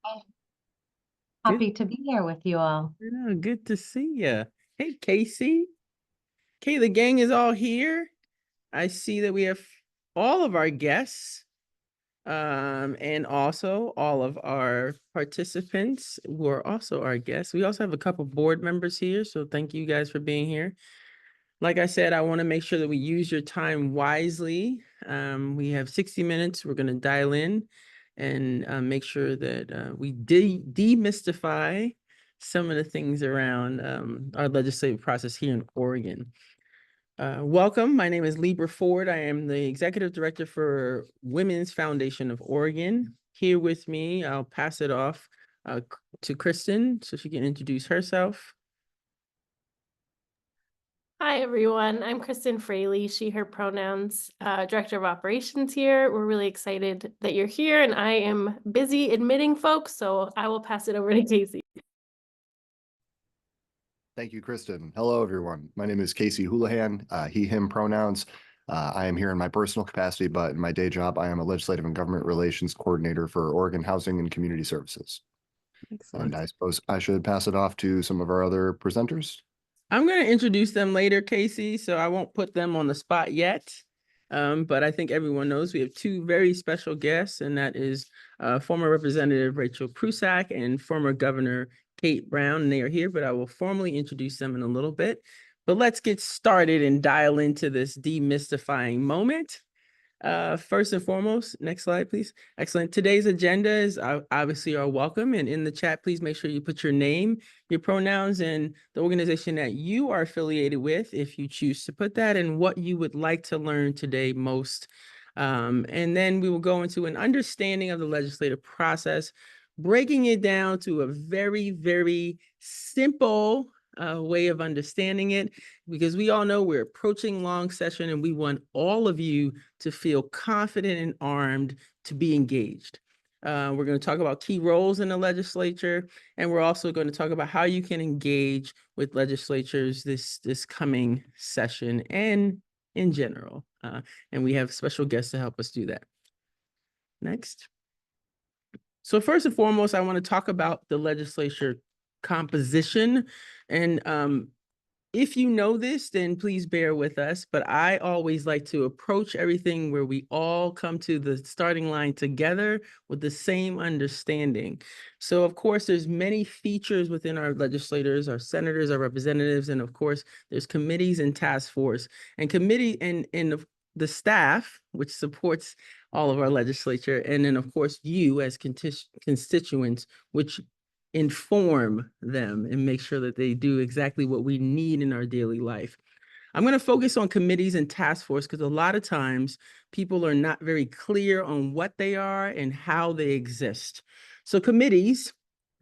Oh, Good, happy to be here with you all. yeah, good to see you. Hey, Casey. Okay, the gang is all here. I see that we have all of our guests, and also all of our participants who are also our guests. We also have a couple board members here, so thank you guys for being here. Like I said, I want to make sure that we use your time wisely. We have 60 minutes. We're going to dial in and make sure that we demystify some of the things around our legislative process here in Oregon. Welcome. My name is Libra Ford. I am the executive director for Women's Foundation of Oregon. Here with me, I'll pass it off to Kristen so she can introduce herself. Hi, everyone. I'm Kristen Fraley, she, her pronouns, Director of Operations here. We're really excited that you're here, and I am busy admitting folks, so I will pass it over to Casey. Thank you, Kristen. Hello, everyone. My name is Casey Houlihan, he, him pronouns. I am here in my personal capacity, but in my day job, I am a legislative and government relations coordinator for Oregon Housing and Community Services. Excellent. And I suppose I should pass it off to some of our other presenters. I'm going to introduce them later, Casey, so I won't put them on the spot yet. But I think everyone knows we have two very special guests, and that is former Representative Rachel Prusak and former Governor Kate Brown. And they are here, but I will formally introduce them in a little bit. But let's get started and dial into this demystifying moment. First and foremost, next slide, please. Excellent. Today's agenda is obviously are welcome. And in the chat, please make sure you put your name, your pronouns, and the organization that you are affiliated with, if you choose to put that, and what you would like to learn today most. And then we will go into an understanding of the legislative process, breaking it down to a very, very simple way of understanding it, because we all know we're approaching long session and we want all of you to feel confident and armed to be engaged. We're going to talk about key roles in the legislature, and we're also going to talk about how you can engage with legislatures this coming session and in general. And we have special guests to help us do that. Next. So first and foremost, I want to talk about the legislature composition. And if you know this, then please bear with us. But I always like to approach everything where we all come to the starting line together with the same understanding. So, of course, there's many features within our legislators, our senators, our representatives, and of course, there's committees and task force. And committee and the staff, which supports all of our legislature, and then, of course, you as constituents, which inform them and make sure that they do exactly what we need in our daily life. I'm going to focus on committees and task force because a lot of times people are not very clear on what they are and how they exist. So committees,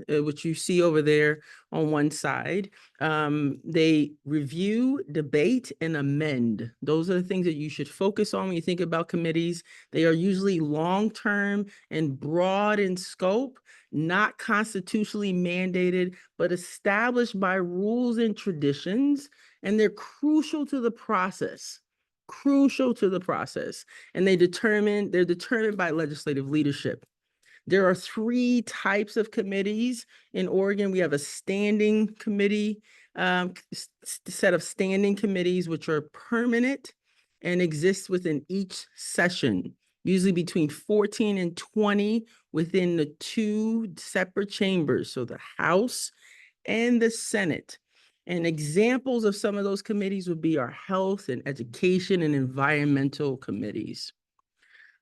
which you see over there on one side, they review, debate, and amend. Those are the things that you should focus on when you think about committees. They are usually long-term and broad in scope, not constitutionally mandated, but established by rules and traditions, and they're crucial to the process. Crucial to the process. And they're determined by legislative leadership. There are three types of committees in Oregon. We have a standing committee, set of standing committees, which are permanent and exist within each session, usually between 14 and 20 within the two separate chambers, so the House and the Senate. And examples of some of those committees would be our health and education and environmental committees.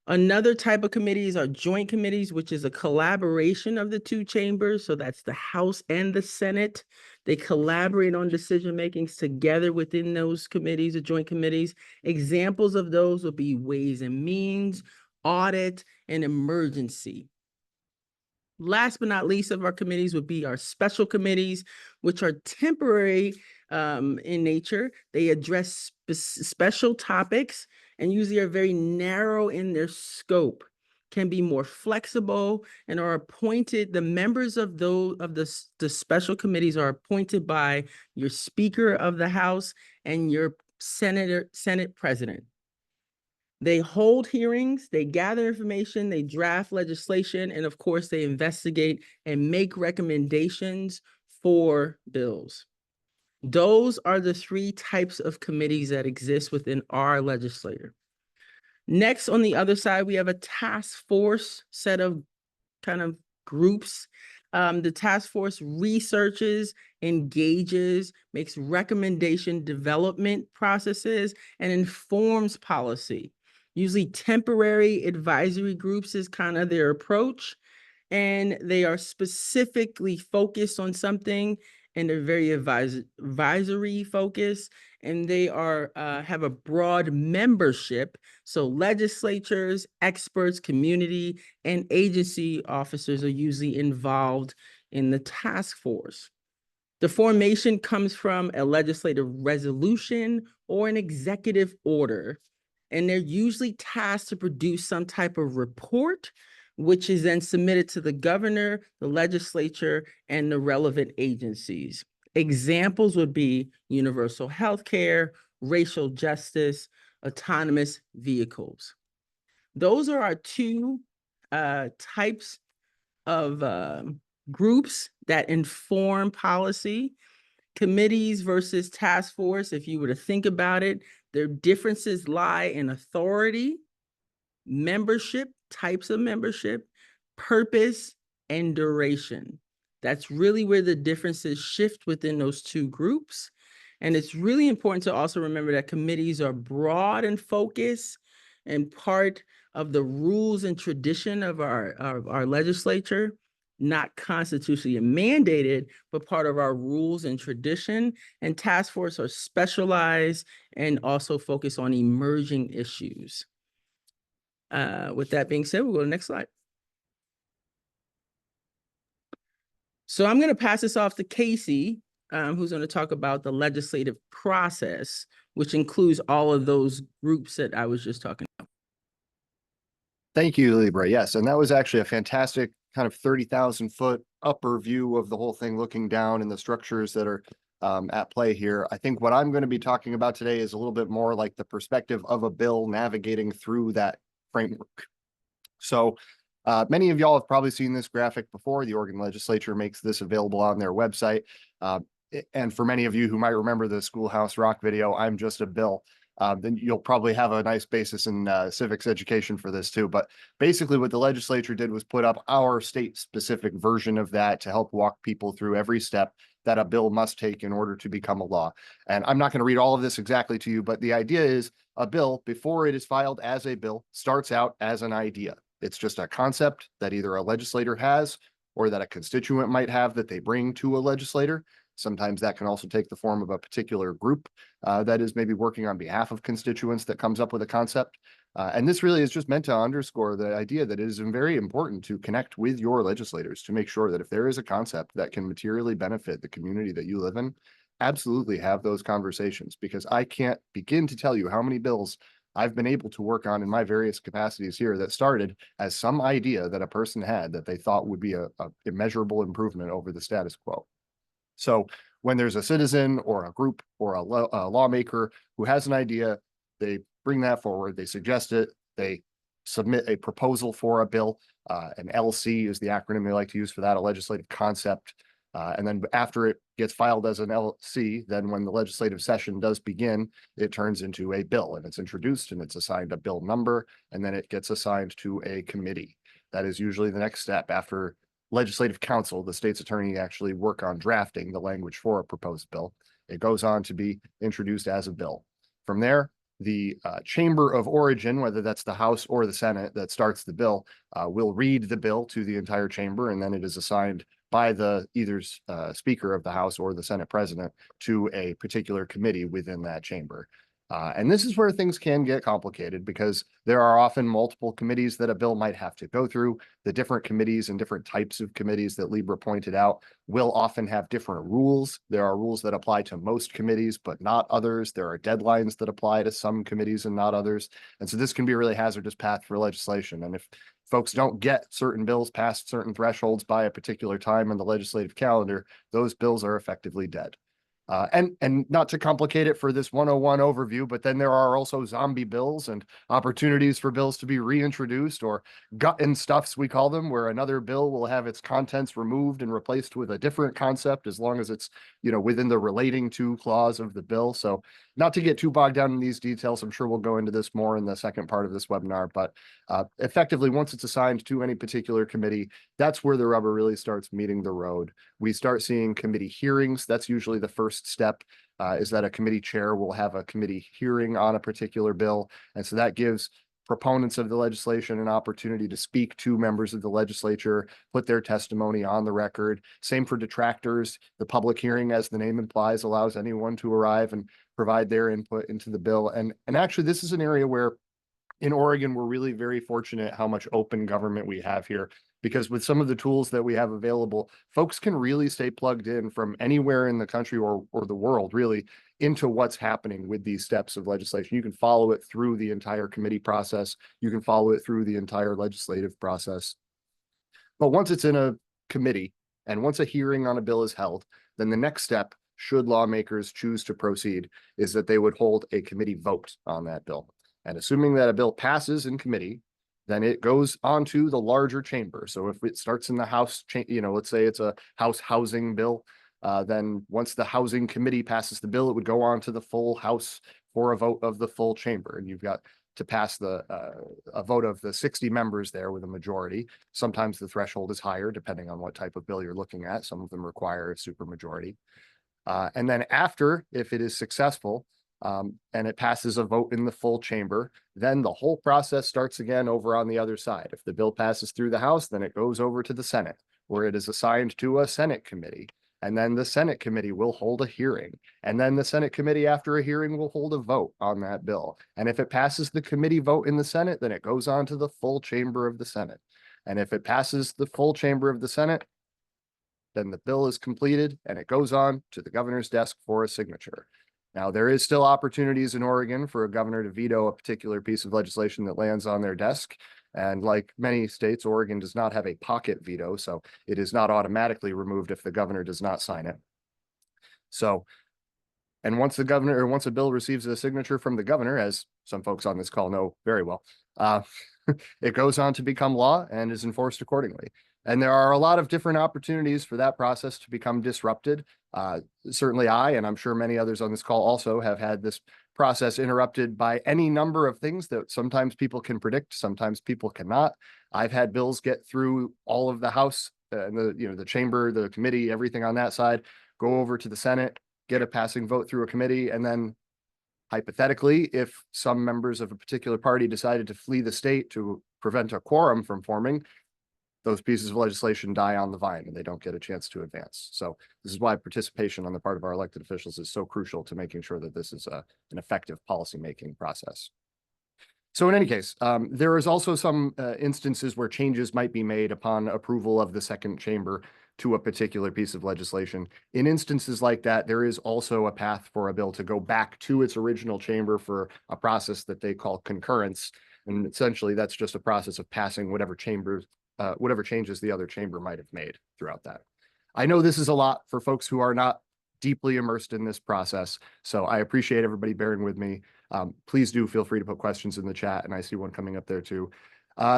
Another type of committees are joint committees, which is a collaboration of the two chambers. So that's the House and the Senate. They collaborate on decision makings together within those committees or joint committees. Examples of those would be Ways and Means, Audit, and Emergency. Last but not least of our committees would be our special committees, which are temporary in nature. They address special topics and usually are very narrow in their scope, can be more flexible, and are appointed. The members of the special committees are appointed by your Speaker of the House and your Senate President. They hold hearings, they gather information, they draft legislation, and of course, they investigate and make recommendations for bills. Those are the three types of committees that exist within our legislature. Next, on the other side, we have a task force set of kind of groups. The task force researches, engages, makes recommendation development processes, and informs policy. Usually temporary advisory groups is kind of their approach, and they are specifically focused on something, and they're very advisory focused, and they are have a broad membership. So legislatures, experts, community, and agency officers are usually involved in the task force. The formation comes from a legislative resolution or an executive order, and they're usually tasked to produce some type of report, which is then submitted to the governor, the legislature, and the relevant agencies. Examples would be universal health care, racial justice, autonomous vehicles. Those are our two types of groups that inform policy. Committees versus task force, if you were to think about it, their differences lie in authority, membership, types of membership, purpose, and duration. That's really where the differences shift within those two groups. And it's really important to also remember that committees are broad in focus and part of the rules and tradition of our legislature, not constitutionally mandated, but part of our rules and tradition. And task force are specialized and also focus on emerging issues. With that being said, we'll go to the next slide. So I'm going to pass this off to Casey, who's going to talk about the legislative process, which includes all of those groups that I was just talking about. Thank you, Libra. Yes, and that was actually a fantastic kind of 30,000-foot upper view of the whole thing, looking down and the structures that are at play here. I think what I'm going to be talking about today is a little bit more like the perspective of a bill navigating through that framework. So many of y'all have probably seen this graphic before. The Oregon Legislature makes this available on their website. And for many of you who might remember the Schoolhouse Rock video, I'm just a bill. Then you'll probably have a nice basis in civics education for this too. But basically what the legislature did was put up our state-specific version of that to help walk people through every step that a bill must take in order to become a law. And I'm not going to read all of this exactly to you, but the idea is a bill, before it is filed as a bill, starts out as an idea. It's just a concept that either a legislator has or that a constituent might have that they bring to a legislator. Sometimes that can also take the form of a particular group that is maybe working on behalf of constituents that comes up with a concept. And this really is just meant to underscore the idea that it is very important to connect with your legislators to make sure that if there is a concept that can materially benefit the community that you live in, absolutely have those conversations, because I can't begin to tell you how many bills I've been able to work on in my various capacities here that started as some idea that a person had that they thought would be a immeasurable improvement over the status quo. So when there's a citizen or a group or a lawmaker who has an idea, they bring that forward, they suggest it, they submit a proposal for a bill. An LC is the acronym they like to use for that, a legislative concept. And then after it gets filed as an LC, then when the legislative session does begin, it turns into a bill and it's introduced and it's assigned a bill number, and then it gets assigned to a committee. That is usually the next step after legislative counsel, the state's attorney, actually work on drafting the language for a proposed bill. It goes on to be introduced as a bill. From there, the chamber of origin, whether that's the House or the Senate that starts the bill, will read the bill to the entire chamber, and then it is assigned by the either Speaker of the House or the Senate President to a particular committee within that chamber. And this is where things can get complicated, because there are often multiple committees that a bill might have to go through. The different committees and different types of committees that Libra pointed out will often have different rules. There are rules that apply to most committees, but not others. There are deadlines that apply to some committees and not others. And so this can be a really hazardous path for legislation. And if folks don't get certain bills past certain thresholds by a particular time in the legislative calendar, those bills are effectively dead. And not to complicate it for this 101 overview, but then there are also zombie bills and opportunities for bills to be reintroduced, or gut and stuffs, we call them, where another bill will have its contents removed and replaced with a different concept, as long as it's, within the relating to clause of the bill. So not to get too bogged down in these details, I'm sure we'll go into this more in the second part of this webinar, but effectively, once it's assigned to any particular committee, that's where the rubber really starts meeting the road. We start seeing committee hearings. That's usually the first step, is that a committee chair will have a committee hearing on a particular bill. And so that gives proponents of the legislation an opportunity to speak to members of the legislature, put their testimony on the record. Same for detractors. The public hearing, as the name implies, allows anyone to arrive and provide their input into the bill. And actually, this is an area where in Oregon, we're really very fortunate how much open government we have here, because with some of the tools that we have available, folks can really stay plugged in from anywhere in the country or the world, really, into what's happening with these steps of legislation. You can follow it through the entire committee process. You can follow it through the entire legislative process. But once it's in a committee and once a hearing on a bill is held, then the next step, should lawmakers choose to proceed, is that they would hold a committee vote on that bill. And assuming that a bill passes in committee, then it goes on to the larger chamber. So if it starts in the House, let's say it's a House housing bill, then once the housing committee passes the bill, it would go on to the full House for a vote of the full chamber. And you've got to pass a vote of the 60 members there with a majority. Sometimes the threshold is higher, depending on what type of bill you're looking at. Some of them require a supermajority. And then after, if it is successful, and it passes a vote in the full chamber, then the whole process starts again over on the other side. If the bill passes through the House, then it goes over to the Senate, where it is assigned to a Senate committee. And then the Senate committee will hold a hearing. And then the Senate committee, after a hearing, will hold a vote on that bill. And if it passes the committee vote in the Senate, then it goes on to the full chamber of the Senate. And if it passes the full chamber of the Senate, then the bill is completed and it goes on to the governor's desk for a signature. Now, there is still opportunities in Oregon for a governor to veto a particular piece of legislation that lands on their desk. And like many states, Oregon does not have a pocket veto, so it is not automatically removed if the governor does not sign it. So, and once a bill receives a signature from the governor, as some folks on this call know very well, it goes on to become law and is enforced accordingly. And there are a lot of different opportunities for that process to become disrupted. Certainly I, and I'm sure many others on this call also, have had this process interrupted by any number of things that sometimes people can predict, sometimes people cannot. I've had bills get through all of the House and the chamber, the committee, everything on that side, go over to the Senate, get a passing vote through a committee, and then hypothetically, if some members of a particular party decided to flee the state to prevent a quorum from forming, those pieces of legislation die on the vine and they don't get a chance to advance. So this is why participation on the part of our elected officials is so crucial to making sure that this is an effective policymaking process. So in any case, there is also some instances where changes might be made upon approval of the second chamber to a particular piece of legislation. In instances like that, there is also a path for a bill to go back to its original chamber for a process that they call concurrence. And essentially, that's just a process of passing whatever changes the other chamber might have made throughout that. I know this is a lot for folks who are not deeply immersed in this process, so I appreciate everybody bearing with me. Please do feel free to put questions in the chat, and I see one coming up there too.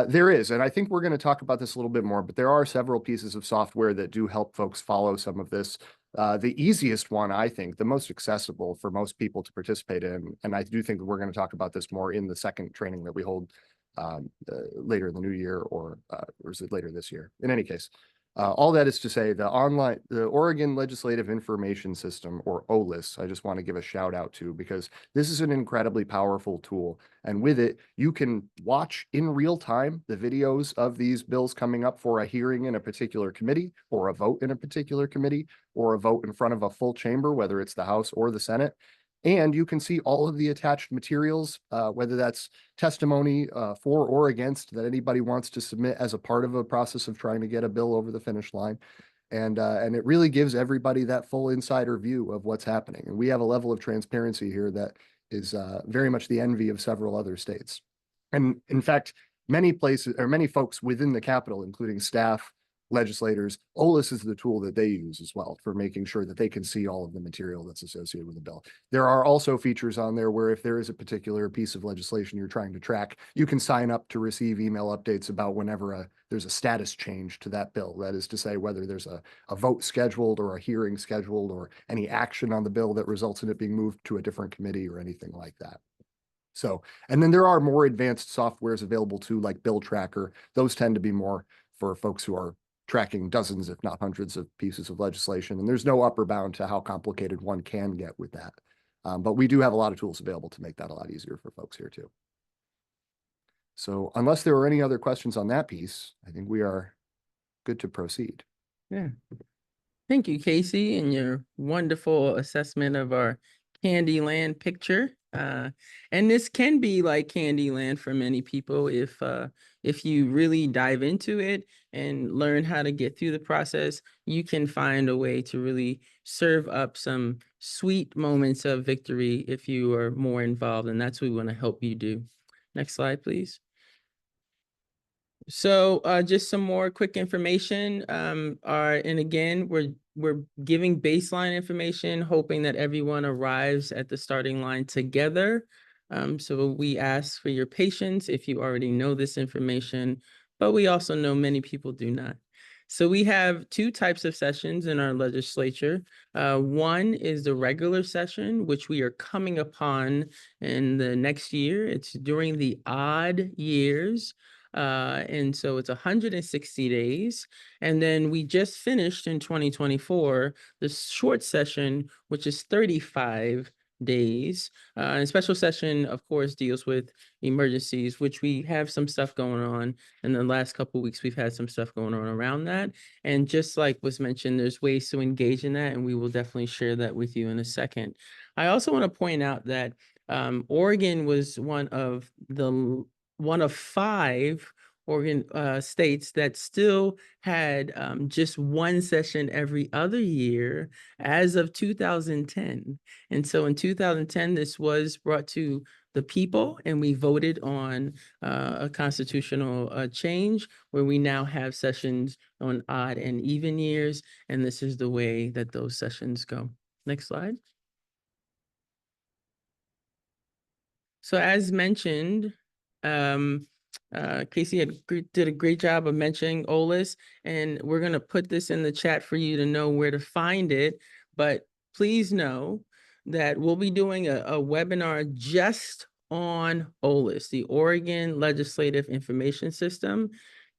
There is, and I think we're going to talk about this a little bit more, but there are several pieces of software that do help folks follow some of this. The easiest one, I think, the most accessible for most people to participate in, and I do think we're going to talk about this more in the second training that we hold later in the new year, or is it later this year? In any case, all that is to say, the Oregon Legislative Information System, or OLIS, I just want to give a shout out to, because this is an incredibly powerful tool. And with it, you can watch in real time the videos of these bills coming up for a hearing in a particular committee, or a vote in a particular committee, or a vote in front of a full chamber, whether it's the House or the Senate. And you can see all of the attached materials, whether that's testimony for or against that anybody wants to submit as a part of a process of trying to get a bill over the finish line. And it really gives everybody that full insider view of what's happening. And we have a level of transparency here that is very much the envy of several other states. And in fact, many places, or many folks within the Capitol, including staff, legislators. OLIS is the tool that they use as well for making sure that they can see all of the material that's associated with the bill. There are also features on there where if there is a particular piece of legislation you're trying to track, you can sign up to receive email updates about whenever there's a status change to that bill. That is to say, whether there's a vote scheduled or a hearing scheduled or any action on the bill that results in it being moved to a different committee or anything like that. So, and then there are more advanced softwares available too, like Bill Tracker. Those tend to be more for folks who are tracking dozens, if not hundreds of pieces of legislation. And there's no upper bound to how complicated one can get with that. But we do have a lot of tools available to make that a lot easier for folks here too. So unless there are any other questions on that piece, I think we are good to proceed. Yeah. Thank you, Casey, and your wonderful assessment of our Candyland picture. And this can be like Candyland for many people if you really dive into it and learn how to get through the process. You can find a way to really serve up some sweet moments of victory if you are more involved, and that's what we want to help you do. Next slide, please. So just some more quick information. And again, we're giving baseline information, hoping that everyone arrives at the starting line together. So we ask for your patience if you already know this information, but we also know many people do not. So we have two types of sessions in our legislature. One is the regular session, which we are coming upon in the next year. It's during the odd years. And so it's 160 days. And then we just finished in 2024, the short session, which is 35 days. And special session, of course, deals with emergencies, which we have some stuff going on. In the last couple of weeks, we've had some stuff going on around that. And just like was mentioned, there's ways to engage in that, and we will definitely share that with you in a second. I also want to point out that Oregon was one of 5 Oregon states that still had just one session every other year as of 2010. And so in 2010, this was brought to the people, and we voted on a constitutional change where we now have sessions on odd and even years, and this is the way that those sessions go. Next slide. So as mentioned, Casey did a great job of mentioning OLIS, and we're going to put this in the chat for you to know where to find it. But please know that we'll be doing a webinar just on OLIS, the Oregon Legislative Information System.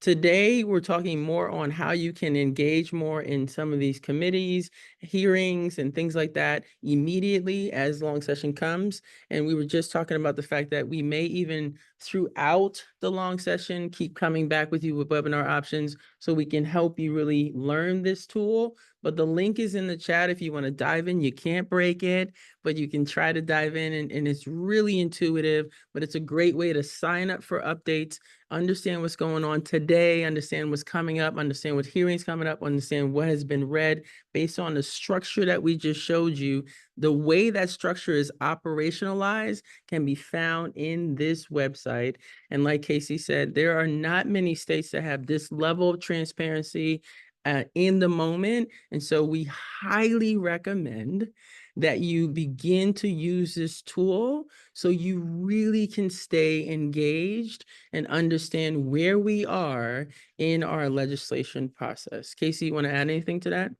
Today, we're talking more on how you can engage more in some of these committees, hearings, and things like that immediately as long session comes. And we were just talking about the fact that we may even throughout the long session keep coming back with you with webinar options so we can help you really learn this tool. But the link is in the chat if you want to dive in. You can't break it, but you can try to dive in, and it's really intuitive, but it's a great way to sign up for updates, understand what's going on today, understand what's coming up, understand what hearings coming up, understand what has been read based on the structure that we just showed you. The way that structure is operationalized can be found in this website. And like Casey said, there are not many states that have this level of transparency in the moment. And so we highly recommend that you begin to use this tool so you really can stay engaged and understand where we are in our legislation process. Casey, you want to add anything to that?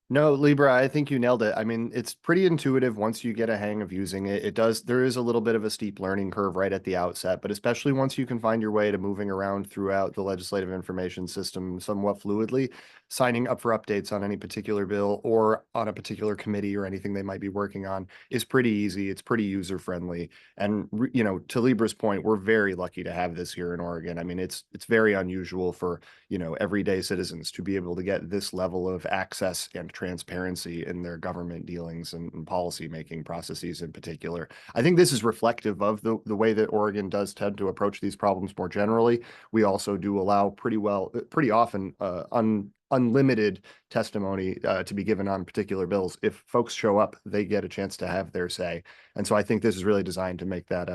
No, Libra, I think you nailed it. I mean, it's pretty intuitive once you get a hang of using it. There is a little bit of a steep learning curve right at the outset, but especially once you can find your way to moving around throughout the legislative information system somewhat fluidly, signing up for updates on any particular bill or on a particular committee or anything they might be working on is pretty easy. It's pretty user-friendly. And, you know, to Libra's point, we're very lucky to have this here in Oregon. I mean, it's very unusual for, you know, everyday citizens to be able to get this level of access and transparency in their government dealings and policy making processes in particular. I think this is reflective of the way that Oregon does tend to approach these problems more generally. We also do allow pretty often unlimited testimony to be given on particular bills. If folks show up, they get a chance to have their say. And so I think this is really designed to make that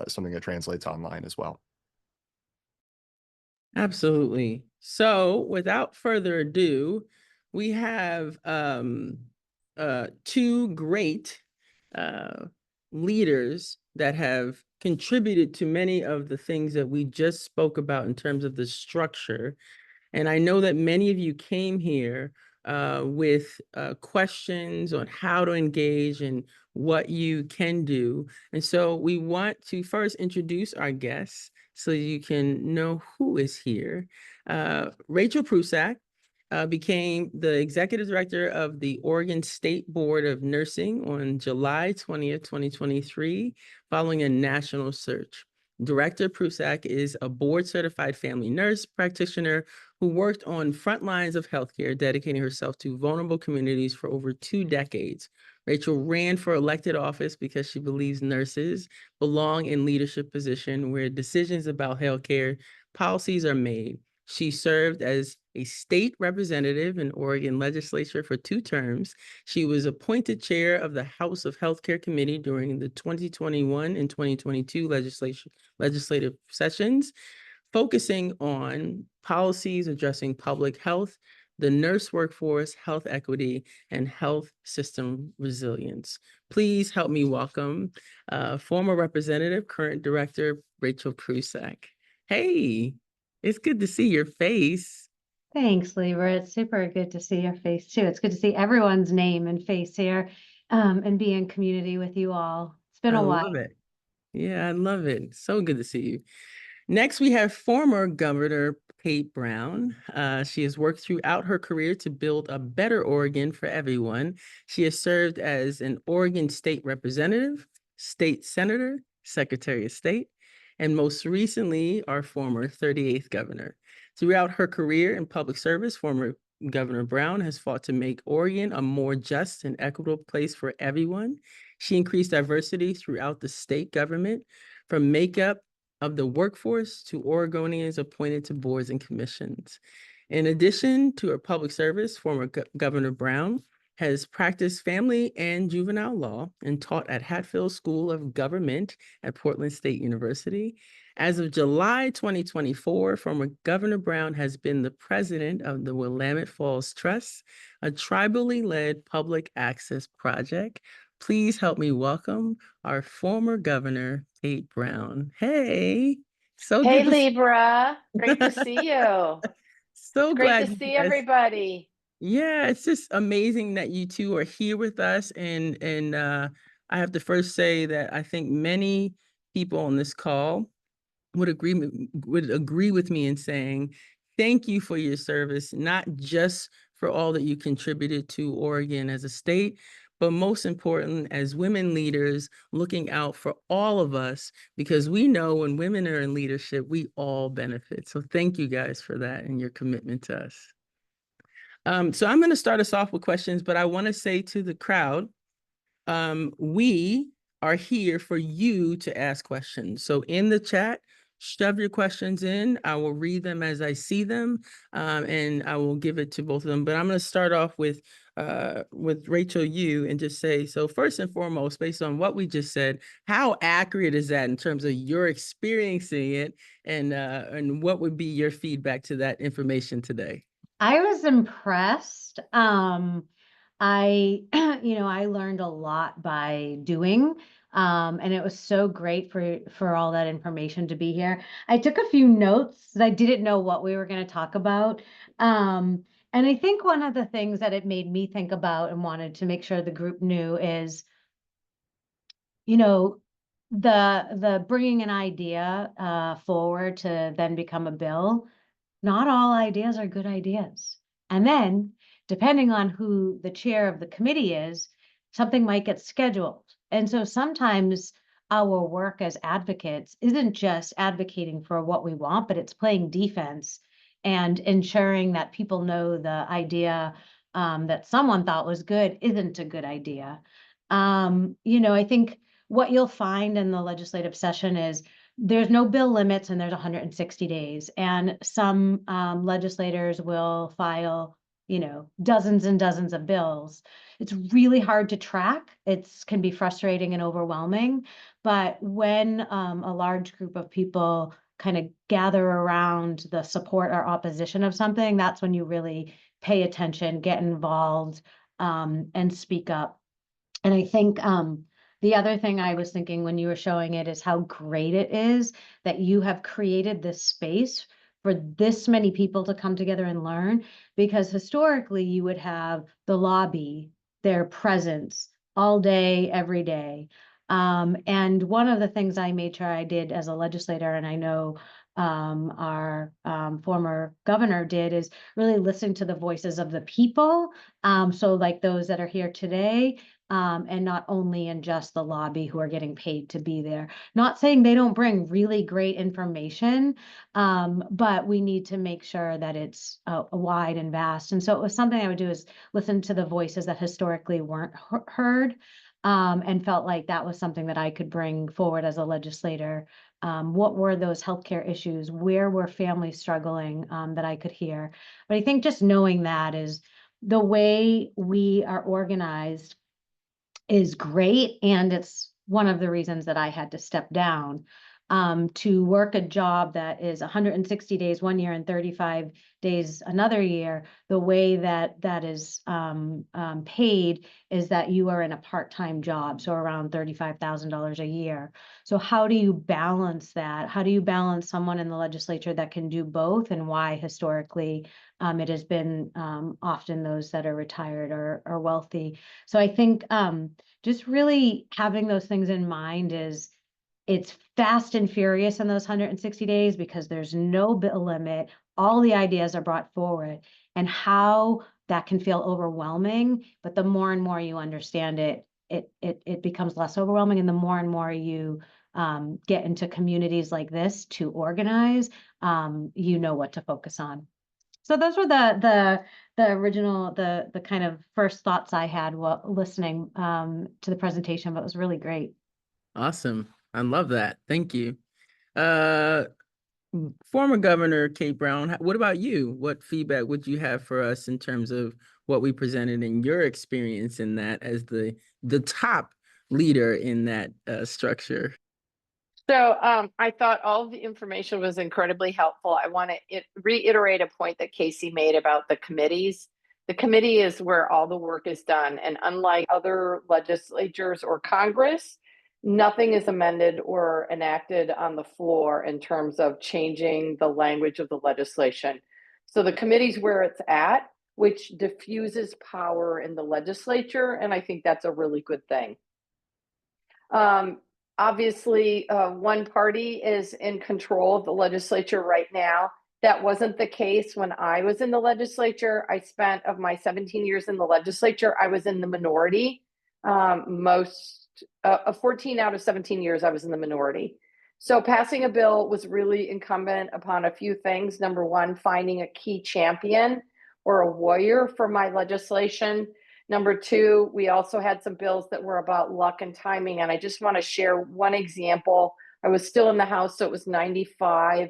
something that translates online as well. Absolutely. So without further ado, we have two great leaders that have contributed to many of the things that we just spoke about in terms of the structure. And I know that many of you came here with questions on how to engage and what you can do. And so we want to first introduce our guests so you can know who is here. Rachel Prusak became the executive director of the Oregon State Board of Nursing on July 20th, 2023, following a national search. Director Prusak is a board-certified family nurse practitioner who worked on front lines of healthcare, dedicating herself to vulnerable communities for over 2 decades. Rachel ran for elected office because she believes nurses belong in leadership positions where decisions about healthcare policies are made. She served as a state representative in Oregon legislature for 2 terms. She was appointed chair of the House of Healthcare Committee during the 2021 and 2022 legislative sessions, focusing on policies addressing public health, the nurse workforce, health equity, and health system resilience. Please help me welcome former representative, current director, Rachel Prusak. Hey, it's good to see your face. Thanks, Libra. It's super good to see your face too. It's good to see everyone's name and face here and be in community with you all. It's been I a while. love it. Yeah, I love it. So good to see you. Next, we have former Governor Kate Brown. She has worked throughout her career to build a better Oregon for everyone. She has served as an Oregon State Representative, State Senator, Secretary of State, and most recently, our former 38th Governor. Throughout her career in public service, former Governor Brown has fought to make Oregon a more just and equitable place for everyone. She increased diversity throughout the state government, from makeup of the workforce to Oregonians appointed to boards and commissions. In addition to her public service, former Governor Brown has practiced family and juvenile law and taught at Hatfield School of Government at Portland State University. As of July 2024, former Governor Brown has been the president of the Willamette Falls Trust, a tribally led public access project. Please help me welcome our former governor, Kate Brown. Hey, so Hey, good to Libra. Great to see you. so Great glad to you see guys. everybody. Yeah, it's just amazing that you two are here with us. And I have to first say that I think many people on this call would agree with me in saying thank you for your service, not just for all that you contributed to Oregon as a state, but most important, as women leaders, looking out for all of us, because we know when women are in leadership, we all benefit. So thank you guys for that and your commitment to us. So I'm going to start us off with questions, but I want to say to the crowd, we are here for you to ask questions. So in the chat, shove your questions in. I will read them as I see them, and I will give it to both of them. But I'm going to start off with Rachel, you, and just say, so first and foremost, based on what we just said, how accurate is that in terms of your experiencing it, and what would be your feedback to that information today? I was impressed. I, I learned a lot by doing, and it was so great for all that information to be here. I took a few notes that I didn't know what we were going to talk about. And I think one of the things that it made me think about and wanted to make sure the group knew is, the bringing an idea forward to then become a bill. Not all ideas are good ideas. And then, depending on who the chair of the committee is, something might get scheduled. And so sometimes our work as advocates isn't just advocating for what we want, but it's playing defense and ensuring that people know the idea that someone thought was good isn't a good idea. I think what you'll find in the legislative session is there's no bill limits and there's 160 days. And some legislators will file, dozens and dozens of bills. It's really hard to track. It can be frustrating and overwhelming. But when a large group of people kind of gather around the support or opposition of something, that's when you really pay attention, get involved, and speak up. And I think the other thing I was thinking when you were showing it is how great it is that you have created this space for this many people to come together and learn, because historically you would have the lobby, their presence all day, every day. And one of the things I made sure I did as a legislator, and I know our former governor did, is really listen to the voices of the people. So like those that are here today, and not only in just the lobby who are getting paid to be there. Not saying they don't bring really great information, but we need to make sure that it's wide and vast. And so it was something I would do is listen to the voices that historically weren't heard, and felt like that was something that I could bring forward as a legislator. What were those healthcare issues? Where were families struggling, that I could hear? But I think just knowing that is the way we are organized is great. And it's one of the reasons that I had to step down, to work a job that is 160 days one year and 35 days another year. The way that that is paid is that you are in a part-time job, so around $35,000 a year. So how do you balance that? How do you balance someone in the legislature that can do both, and why historically it has been often those that are retired or wealthy? So I think just really having those things in mind is, it's fast and furious in those 160 days because there's no bill limit. All the ideas are brought forward, and how that can feel overwhelming. But the more and more you understand it, it becomes less overwhelming. And the more and more you get into communities like this to organize, you know what to focus on. So those were the original, the kind of first thoughts I had while listening to the presentation, but it was really great. Awesome. I love that. Thank you. Former Governor Kate Brown, what about you? What feedback would you have for us in terms of what we presented and your experience in that as the top leader in that structure? So I thought all of the information was incredibly helpful. I want to reiterate a point that Casey made about the committees. The committee is where all the work is done. And unlike other legislatures or Congress, nothing is amended or enacted on the floor in terms of changing the language of the legislation. So the committee's where it's at, which diffuses power in the legislature. And I think that's a really good thing. Obviously, one party is in control of the legislature right now. That wasn't the case when I was in the legislature. I spent, of my 17 years in the legislature, I was in the minority. 14 out of 17 years, I was in the minority. So passing a bill was really incumbent upon a few things. Number one, finding a key champion or a warrior for my legislation. Number two, we also had some bills that were about luck and timing. And I just want to share one example. I was still in the House, so it was 95.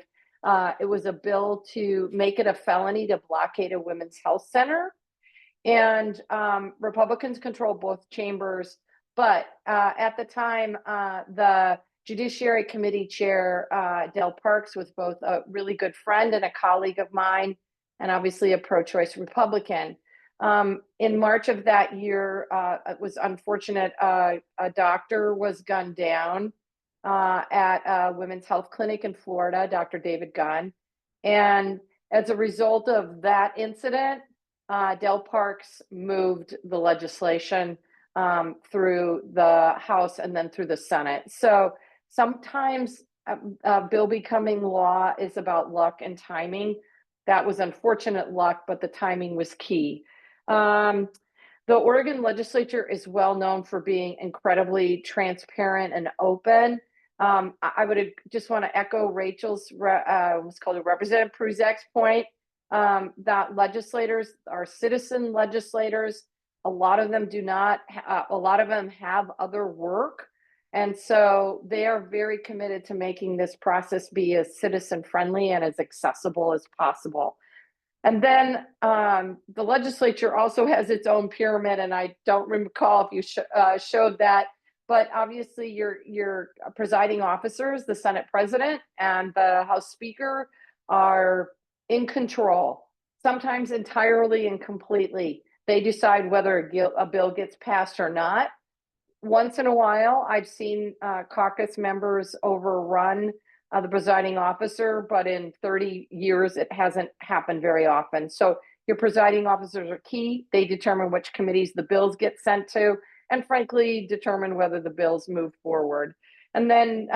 It was a bill to make it a felony to blockade a women's health center. And Republicans control both chambers. But at the time, the Judiciary Committee Chair, Del Parks, was both a really good friend and a colleague of mine, and obviously a pro-choice Republican. In March of that year, it was unfortunate, a doctor was gunned down at a women's health clinic in Florida, Dr. David Gunn. And as a result of that incident, Del Parks moved the legislation through the House and then through the Senate. So sometimes a bill becoming law is about luck and timing. That was unfortunate luck, but the timing was key. The Oregon legislature is well known for being incredibly transparent and open. I would just want to echo Rachel's, what's called a Representative Pruzak's point, that legislators are citizen legislators. A lot of them do not, a lot of them have other work. And so they are very committed to making this process be as citizen friendly and as accessible as possible. And then the legislature also has its own pyramid, and I don't recall if you showed that, but obviously your presiding officers, the Senate President and the House Speaker, are in control, sometimes entirely and completely. They decide whether a bill gets passed or not. Once in a while, I've seen caucus members overrun the presiding officer, but in 30 years, it hasn't happened very often. So your presiding officers are key. They determine which committees the bills get sent to, and frankly, determine whether the bills move forward. And then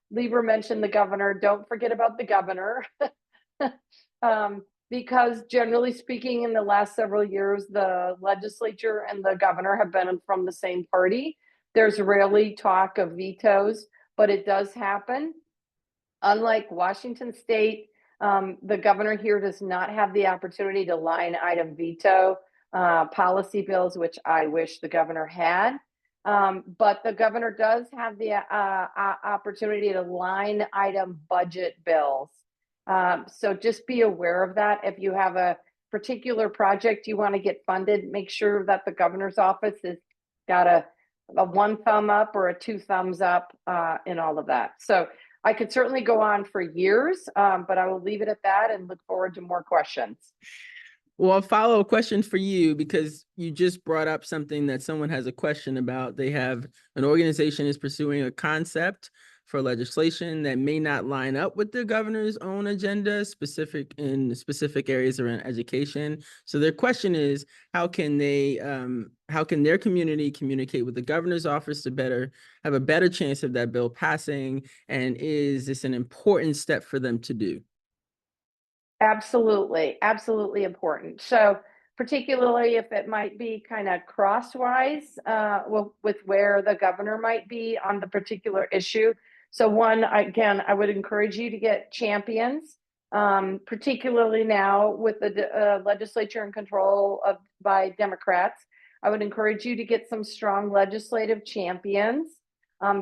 Lieber mentioned the governor. Don't forget about the governor. Because generally speaking, in the last several years, the legislature and the governor have been from the same party. There's rarely talk of vetoes, but it does happen. Unlike Washington State, the governor here does not have the opportunity to line item veto policy bills, which I wish the governor had. But the governor does have the opportunity to line item budget bills. So just be aware of that. If you have a particular project you want to get funded, make sure that the governor's office has got a 1 thumb up or a 2 thumbs up in all of that. So I could certainly go on for years, but I will leave it at that and look forward to more questions. Well, a follow-up question for you, because you just brought up something that someone has a question about. They have an organization is pursuing a concept for legislation that may not line up with the governor's own agenda, in specific areas around education. So their question is, how can their community communicate with the governor's office to have a better chance of that bill passing? And is this an important step for them to do? Absolutely, absolutely important. So particularly if it might be kind of crosswise with where the governor might be on the particular issue. So one, again, I would encourage you to get champions, particularly now with the legislature in control by Democrats. I would encourage you to get some strong legislative champions.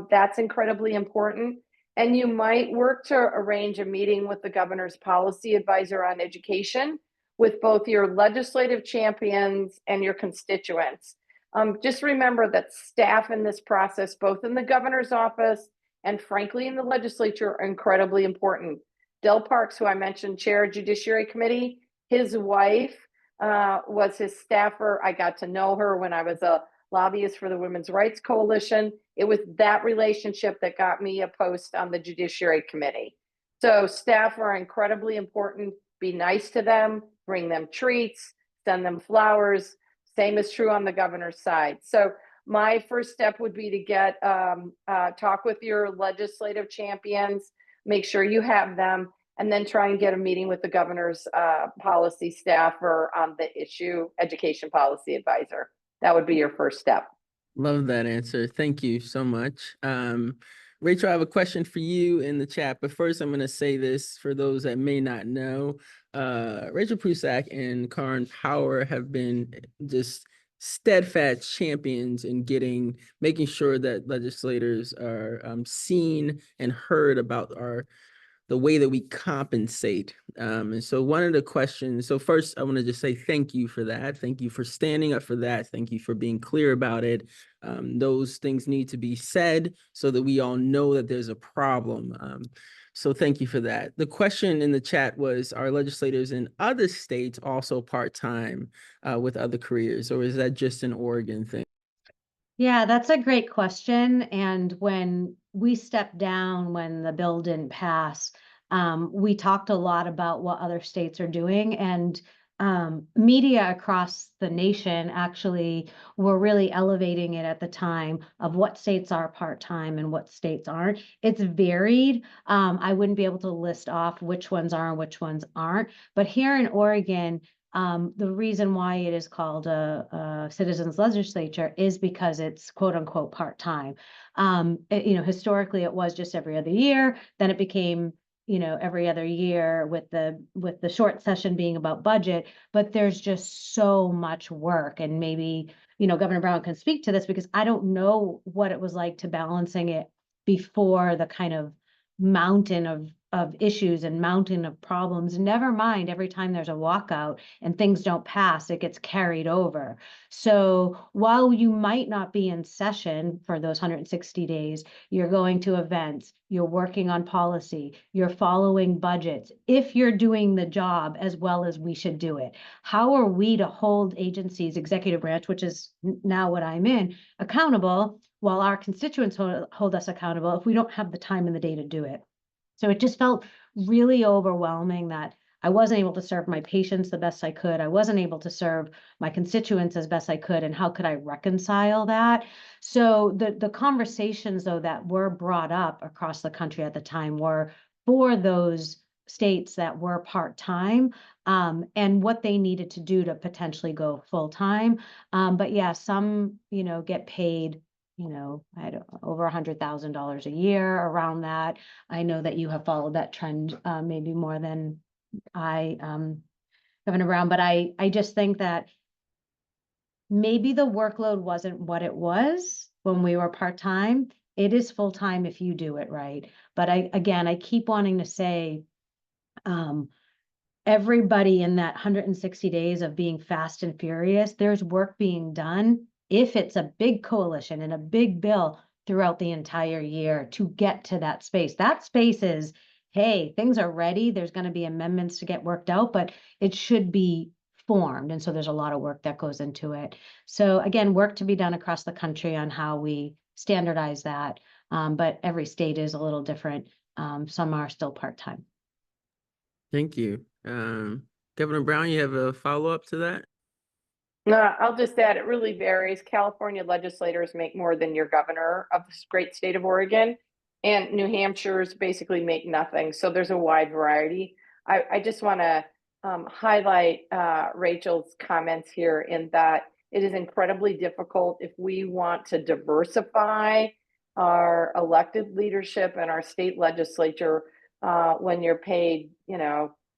That's incredibly important. And you might work to arrange a meeting with the governor's policy advisor on education with both your legislative champions and your constituents. Just remember that staff in this process, both in the governor's office and frankly in the legislature, are incredibly important. Del Parks, who I mentioned, chair of Judiciary Committee, his wife was his staffer. I got to know her when I was a lobbyist for the Women's Rights Coalition. It was that relationship that got me a post on the Judiciary Committee. So staff are incredibly important. Be nice to them, bring them treats, send them flowers. Same is true on the governor's side. So my first step would be to get talk with your legislative champions, make sure you have them, and then try and get a meeting with the governor's policy staffer on the issue, education policy advisor. That would be your first step. Love that answer. Thank you so much. Rachel, I have a question for you in the chat, but first I'm going to say this for those that may not know. Rachel Prusak and Karin Power have been just steadfast champions in making sure that legislators are seen and heard about the way that we compensate. And so one of the questions, so first I want to just say thank you for that. Thank you for standing up for that. Thank you for being clear about it. Those things need to be said so that we all know that there's a problem. So thank you for that. The question in the chat was, are legislators in other states also part-time with other careers, or is that just an Oregon thing? Yeah, that's a great question. And when we stepped down, when the bill didn't pass, we talked a lot about what other states are doing, and media across the nation actually were really elevating it at the time of what states are part-time and what states aren't. It's varied. I wouldn't be able to list off which ones are and which ones aren't, but here in Oregon, the reason why it is called a citizens legislature is because it's quote unquote part-time. Historically it was just every other year. Then it became, every other year with the short session being about budget, but there's just so much work. And maybe, Governor Brown can speak to this, because I don't know what it was like to balancing it before the kind of mountain of of issues and mountain of problems, never mind every time there's a walkout and things don't pass, it gets carried over. So while you might not be in session for those 160 days, you're going to events, you're working on policy, you're following budgets, if you're doing the job as well as we should do it. How are we to hold agencies, executive branch, which is now what I'm in, accountable while our constituents hold us accountable if we don't have the time and the day to do it? So it just felt really overwhelming that I wasn't able to serve my patients the best I could. I wasn't able to serve my constituents as best I could. And how could I reconcile that? So the conversations, though, that were brought up across the country at the time were for those states that were part-time, and what they needed to do to potentially go full-time. But yeah, some, get paid, I don't know, over $100,000 a year, around that. I know that you have followed that trend, maybe more than I have been around, but I just think that maybe the workload wasn't what it was when we were part-time. It is full-time if you do it right. But I keep wanting to say, everybody in that 160 days of being fast and furious, there's work being done if it's a big coalition and a big bill throughout the entire year to get to that space. That space is, hey, things are ready. There's going to be amendments to get worked out, but it should be formed. And so there's a lot of work that goes into it. So again, work to be done across the country on how we standardize that. But every state is a little different. Some are still part-time. Thank you. Governor Brown, you have a follow-up to that? No, I'll just add, it really varies. California legislators make more than your governor of this great state of Oregon, and New Hampshire's basically make nothing. So there's a wide variety. I just want to highlight Rachel's comments here in that it is incredibly difficult if we want to diversify our elected leadership and our state legislature when you're paid,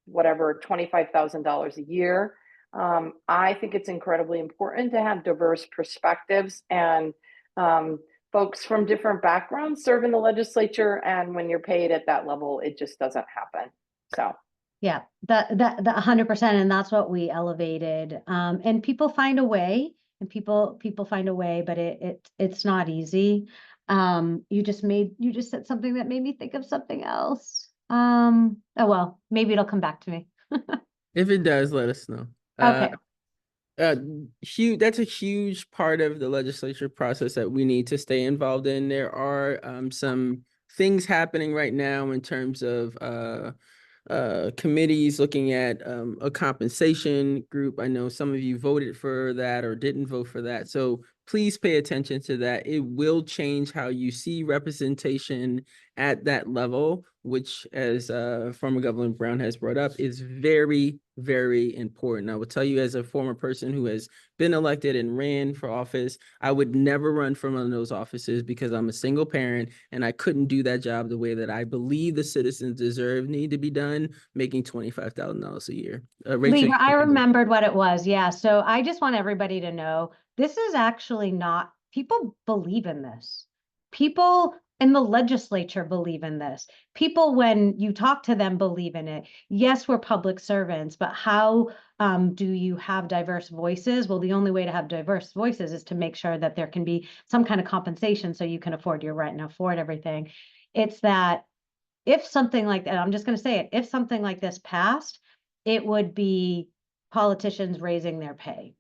whatever, $25,000 a year. I think it's incredibly important to have diverse perspectives and folks from different backgrounds serve in the legislature. And when you're paid at that level, it just doesn't happen. So. Yeah, that 100%. And that's what we elevated. And people find a way, but it's not easy. You just said something that made me think of something else. Oh, well, maybe it'll come back to me. If it does, let us know. Okay. That's a huge part of the legislature process that we need to stay involved in. There are some things happening right now in terms of committees looking at a compensation group. I know some of you voted for that or didn't vote for that. So please pay attention to that. It will change how you see representation at that level, which, as former Governor Brown has brought up, is very, very important. I will tell you, as a former person who has been elected and ran for office, I would never run for one of those offices because I'm a single parent and I couldn't do that job the way that I believe the citizens need to be done, making $25,000 a year. Rachel, I remembered what it was. Yeah. So I just want everybody to know this is actually not, people believe in this. People in the legislature believe in this. People, when you talk to them, believe in it. Yes, we're public servants, but how do you have diverse voices? Well, the only way to have diverse voices is to make sure that there can be some kind of compensation so you can afford your rent and afford everything. It's that if something like that, I'm just going to say it, if something like this passed, it would be politicians raising their pay.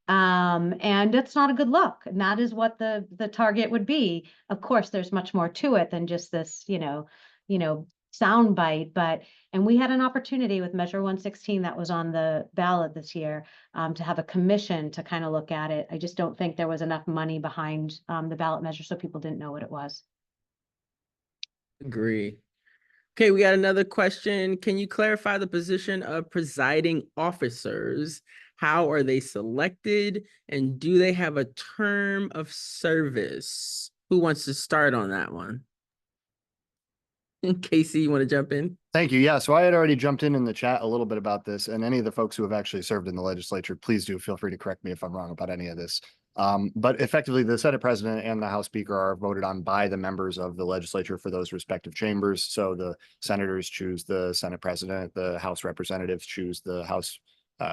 And it's not a good look. And that is what the target would be. Of course, there's much more to it than just this, sound bite. And we had an opportunity with Measure 116 that was on the ballot this year to have a commission to kind of look at it. I just don't think there was enough money behind the ballot measure, so people didn't know what it was. Agree. Okay, we got another question. Can you clarify the position of presiding officers? How are they selected? And do they have a term of service? Who wants to start on that one? Casey, you want to jump in? Thank you. Yeah, so I had already jumped in the chat a little bit about this, and any of the folks who have actually served in the legislature, please do feel free to correct me if I'm wrong about any of this. But effectively, the Senate President and the House Speaker are voted on by the members of the legislature for those respective chambers. So the senators choose the Senate President, the House Representatives choose the House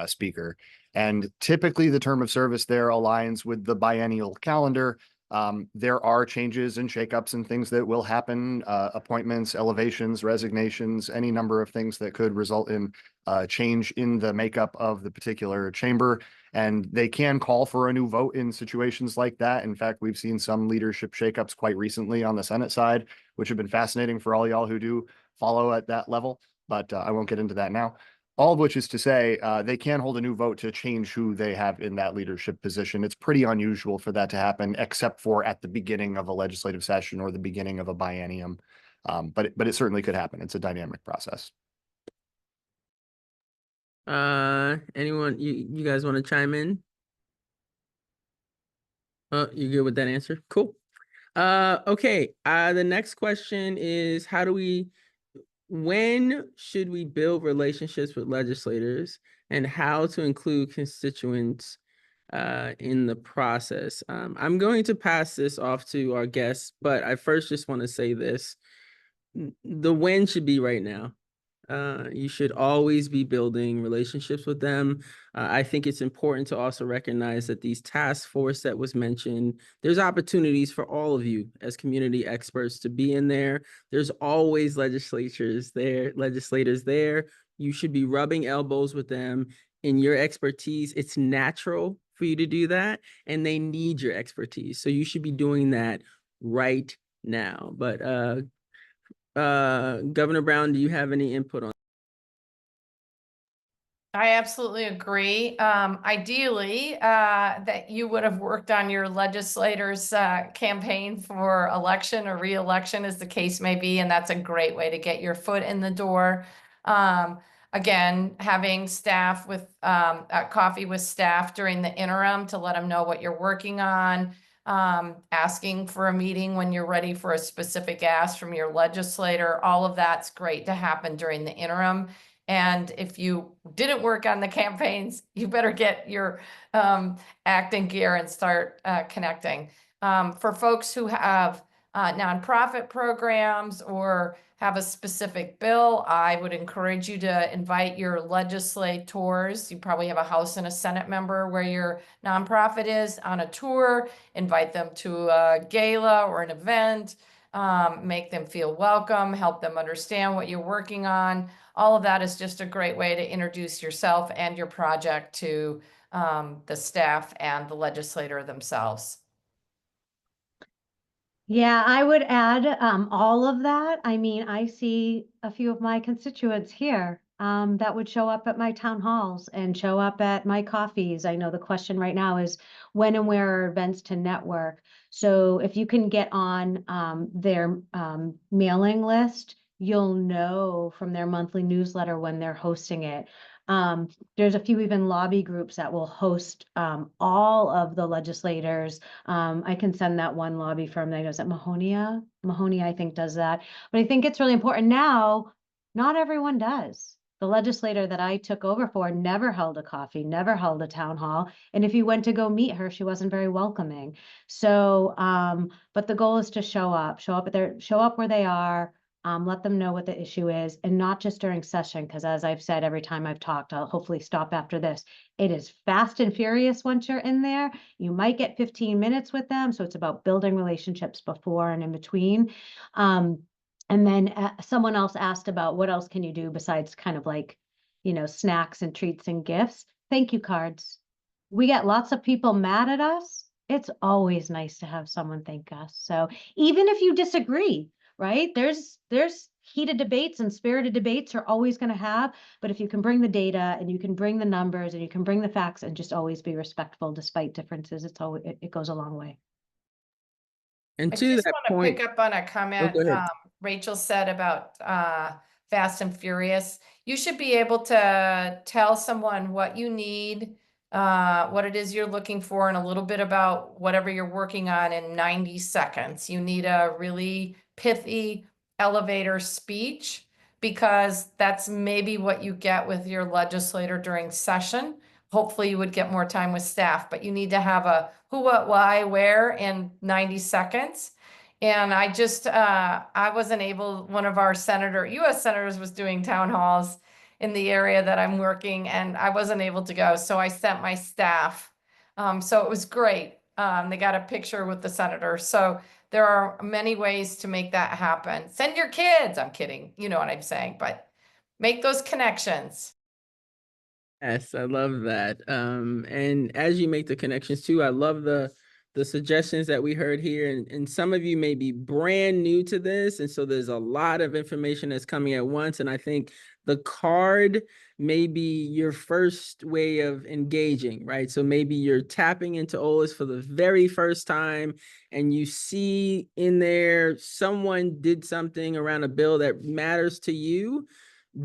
Speaker. And typically the term of service there aligns with the biennial calendar. There are changes and shakeups and things that will happen, appointments, elevations, resignations, any number of things that could result in change in the makeup of the particular chamber. And they can call for a new vote in situations like that. In fact, we've seen some leadership shakeups quite recently on the Senate side, which have been fascinating for all y'all who do follow at that level, but I won't get into that now. All of which is to say, they can hold a new vote to change who they have in that leadership position. It's pretty unusual for that to happen, except for at the beginning of a legislative session or the beginning of a biennium. But it certainly could happen. It's a dynamic process. Anyone, you guys want to chime in? Oh, you good with that answer? Cool. Okay. The next question is, when should we build relationships with legislators and how to include constituents in the process? I'm going to pass this off to our guests, but I first just want to say this. The when should be right now. You should always be building relationships with them. I think it's important to also recognize that these task force that was mentioned, there's opportunities for all of you as community experts to be in there. There's always legislators there. You should be rubbing elbows with them in your expertise. It's natural for you to do that, and they need your expertise. So you should be doing that right now. But Governor Brown, do you have any input on? I absolutely agree. Ideally, that you would have worked on your legislators' campaign for election or re-election, as the case may be, and that's a great way to get your foot in the door. Again, having staff with coffee with staff during the interim to let them know what you're working on. Asking for a meeting when you're ready for a specific ask from your legislator. All of that's great to happen during the interim. And if you didn't work on the campaigns, you better get your act in gear and start connecting. For folks who have nonprofit programs or have a specific bill, I would encourage you to invite your legislators. You probably have a House and a Senate member where your nonprofit is on a tour. Invite them to a gala or an event. Make them feel welcome, help them understand what you're working on. All of that is just a great way to introduce yourself and your project to the staff and the legislator themselves. Yeah, I would add all of that. I mean, I see a few of my constituents here that would show up at my town halls and show up at my coffees. I know the question right now is when and where are events to network. So if you can get on their mailing list, you'll know from their monthly newsletter when they're hosting it. There's a few even lobby groups that will host all of the legislators. I can send that one lobby firm that goes at Mahonia. Mahonia, I think, does that. But I think it's really important now, not everyone does. The legislator that I took over for never held a coffee, never held a town hall. And if you went to go meet her, she wasn't very welcoming. So, but the goal is to show up where they are. Let them know what the issue is, and not just during session, because as I've said every time I've talked, I'll hopefully stop after this. It is fast and furious once you're in there. You might get 15 minutes with them, so it's about building relationships before and in between. And then someone else asked about what else can you do besides kind of like, snacks and treats and gifts. Thank you cards. We get lots of people mad at us. It's always nice to have someone thank us. So even if you disagree, right? There's heated debates and spirited debates are always going to have, but if you can bring the data and you can bring the numbers and you can bring the facts and just always be respectful despite differences, it goes a long way. And I to just that want to point, pick up on a comment go ahead. Rachel said about fast and furious. You should be able to tell someone what you need, what it is you're looking for, and a little bit about whatever you're working on in 90 seconds. You need a really pithy elevator speech, because that's maybe what you get with your legislator during session hopefully you would get more time with staff, but you need to have a who, what, why, where in 90 seconds. And I wasn't able, one of our US senators was doing town halls in the area that I'm working, and I wasn't able to go. So I sent my staff. So it was great. They got a picture with the senator. So there are many ways to make that happen. Send your kids. I'm kidding. You know what I'm saying, but make those connections. Yes, I love that. And as you make the connections too, I love the suggestions that we heard here. And some of you may be brand new to this. And so there's a lot of information that's coming at once. And I think the card may be your first way of engaging, right? So maybe you're tapping into OLIS for the very first time and you see in there someone did something around a bill that matters to you.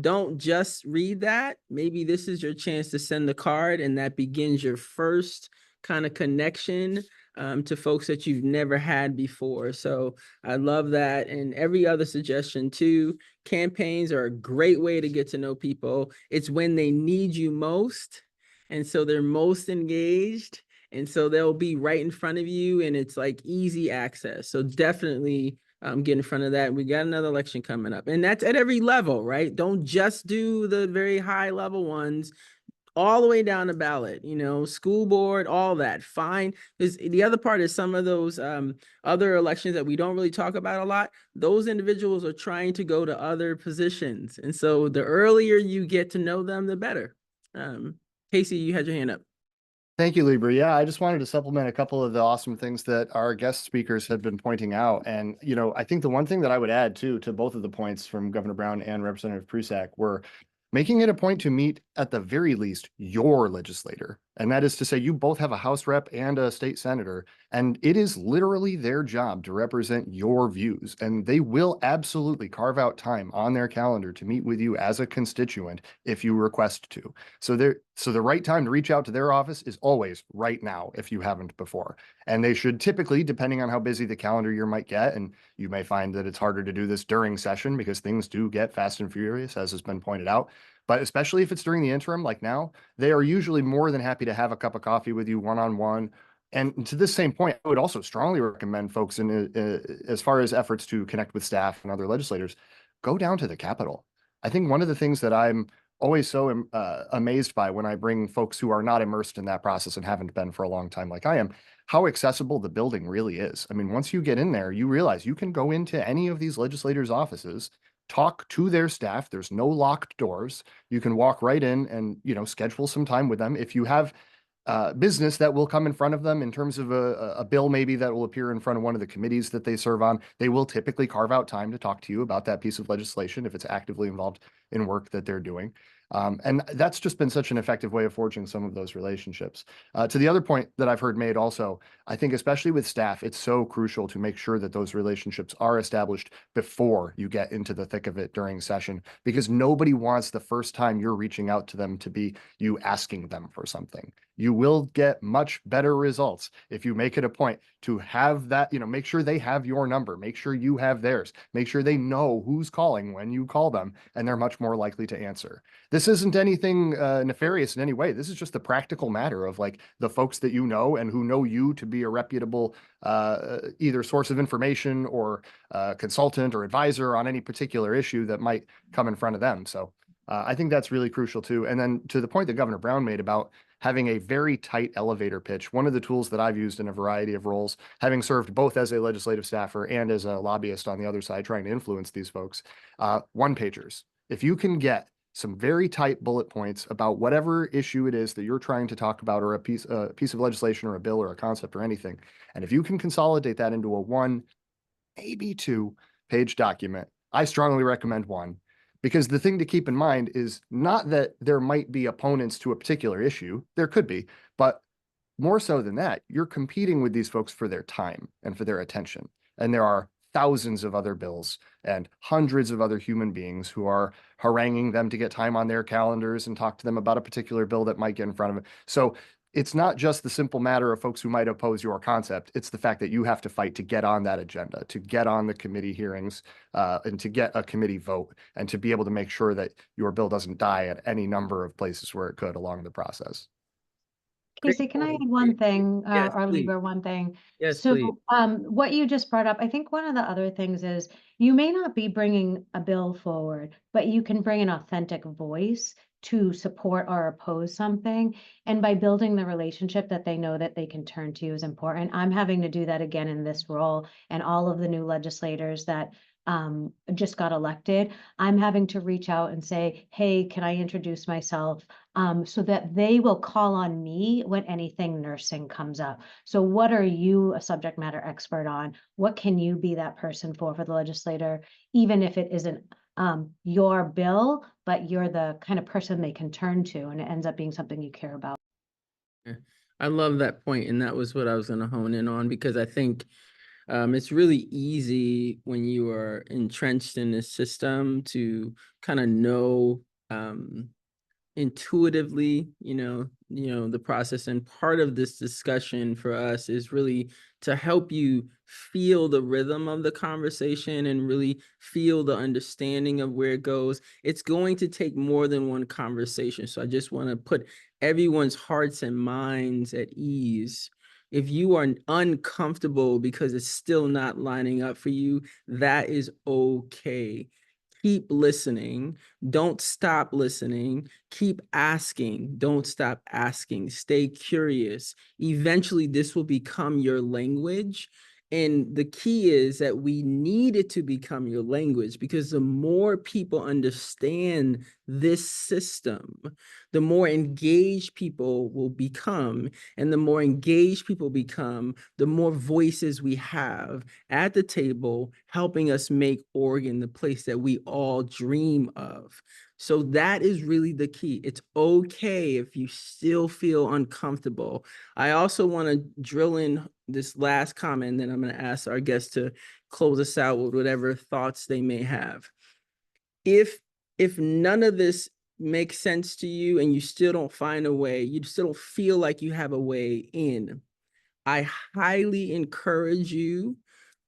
Don't just read that. Maybe this is your chance to send the card, and that begins your first kind of connection to folks that you've never had before. So I love that. And every other suggestion too. Campaigns are a great way to get to know people. It's when they need you most. And so they're most engaged. And so they'll be right in front of you, and it's like easy access. So definitely get in front of that. We got another election coming up, and that's at every level, right? Don't just do the very high level ones, all the way down the ballot, school board, all that. Fine. The other part is some of those other elections that we don't really talk about a lot. Those individuals are trying to go to other positions. And so the earlier you get to know them, the better. Casey, you had your hand up. Thank you, Libra. Yeah, I just wanted to supplement a couple of the awesome things that our guest speakers had been pointing out. And, I think the one thing that I would add too, to both of the points from Governor Brown and Representative Prusak were making it a point to meet at the very least your legislator. And that is to say you both have a House rep and a state senator, and it is literally their job to represent your views. And they will absolutely carve out time on their calendar to meet with you as a constituent if you request to. So the right time to reach out to their office is always right now if you haven't before. And they should typically, depending on how busy the calendar year might get, and you may find that it's harder to do this during session because things do get fast and furious, as has been pointed out. But especially if it's during the interim, like now, they are usually more than happy to have a cup of coffee with you one-on-one. And to this same point, I would also strongly recommend folks as far as efforts to connect with staff and other legislators, go down to the Capitol. I think one of the things that I'm always so amazed by when I bring folks who are not immersed in that process and haven't been for a long time like I am, how accessible the building really is. I mean, once you get in there, you realize you can go into any of these legislators' offices, talk to their staff. There's no locked doors. You can walk right in and, schedule some time with them. If you have business that will come in front of them in terms of a bill maybe that will appear in front of one of the committees that they serve on, they will typically carve out time to talk to you about that piece of legislation if it's actively involved in work that they're doing. And that's just been such an effective way of forging some of those relationships. To the other point that I've heard made also, I think especially with staff, it's so crucial to make sure that those relationships are established before you get into the thick of it during session, because nobody wants the first time you're reaching out to them to be you asking them for something. You will get much better results if you make it a point to have that, make sure they have your number, make sure you have theirs, make sure they know who's calling when you call them, and they're much more likely to answer. This isn't anything nefarious in any way. This is just the practical matter of like the folks that you know and who know you to be a reputable either source of information or consultant or advisor on any particular issue that might come in front of them. So I think that's really crucial too. And then to the point that Governor Brown made about having a very tight elevator pitch, one of the tools that I've used in a variety of roles, having served both as a legislative staffer and as a lobbyist on the other side, trying to influence these folks, one-pagers. If you can get some very tight bullet points about whatever issue it is that you're trying to talk about, or a piece of legislation or a bill or a concept or anything, and if you can consolidate that into a 1, maybe 2-page document, I strongly recommend 1. Because the thing to keep in mind is not that there might be opponents to a particular issue, there could be, but more so than that, you're competing with these folks for their time and for their attention. And there are thousands of other bills and hundreds of other human beings who are haranguing them to get time on their calendars and talk to them about a particular bill that might get in front of it. So it's not just the simple matter of folks who might oppose your concept. It's the fact that you have to fight to get on that agenda, to get on the committee hearings, and to get a committee vote, and to be able to make sure that your bill doesn't die at any number of places where it could along the process. Great Casey, can I point. add one thing, Yes, or please. Lieber, one thing? Yes, So, please. what you just brought up, I think one of the other things is you may not be bringing a bill forward, but you can bring an authentic voice to support or oppose something. And by building the relationship that they know that they can turn to is important. I'm having to do that again in this role, and all of the new legislators that just got elected, I'm having to reach out and say, hey, can I introduce myself? So that they will call on me when anything nursing comes up. So what are you a subject matter expert on? What can you be that person for the legislator, even if it isn't your bill, but you're the kind of person they can turn to, and it ends up being something you care about. Yeah. I love that point, and that was what I was going to hone in on, because I think it's really easy when you are entrenched in this system to kind of know intuitively, the process. And part of this discussion for us is really to help you feel the rhythm of the conversation and really feel the understanding of where it goes. It's going to take more than one conversation. So I just want to put everyone's hearts and minds at ease. If you are uncomfortable because it's still not lining up for you, that is okay. Keep listening. Don't stop listening. Keep asking. Don't stop asking. Stay curious. Eventually, this will become your language. And the key is that we need it to become your language, because the more people understand this system, the more engaged people will become. And the more engaged people become, the more voices we have at the table helping us make Oregon the place that we all dream of. So that is really the key. It's okay if you still feel uncomfortable. I also want to drill in this last comment, and then I'm going to ask our guests to close us out with whatever thoughts they may have. If none of this makes sense to you and you still don't find a way, you still don't feel like you have a way in, I highly encourage you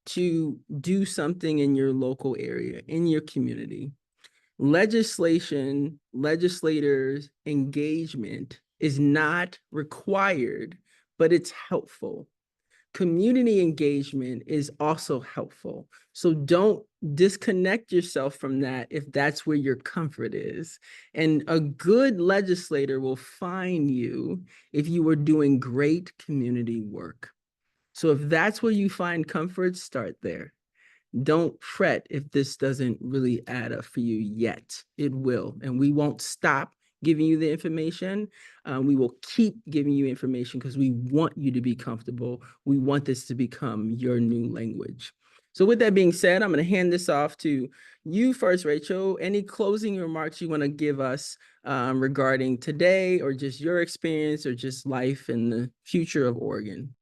to do something in your local area, in your community. Legislators' engagement is not required, but it's helpful. Community engagement is also helpful. So don't disconnect yourself from that if that's where your comfort is. And a good legislator will find you if you are doing great community work. So if that's where you find comfort, start there. Don't fret if this doesn't really add up for you yet. It will, and we won't stop giving you the information. We will keep giving you information because we want you to be comfortable. We want this to become your new language. So with that being said, I'm going to hand this off to you first, Rachel. Any closing remarks you want to give us regarding today, or just your experience, or just life and the future of Oregon?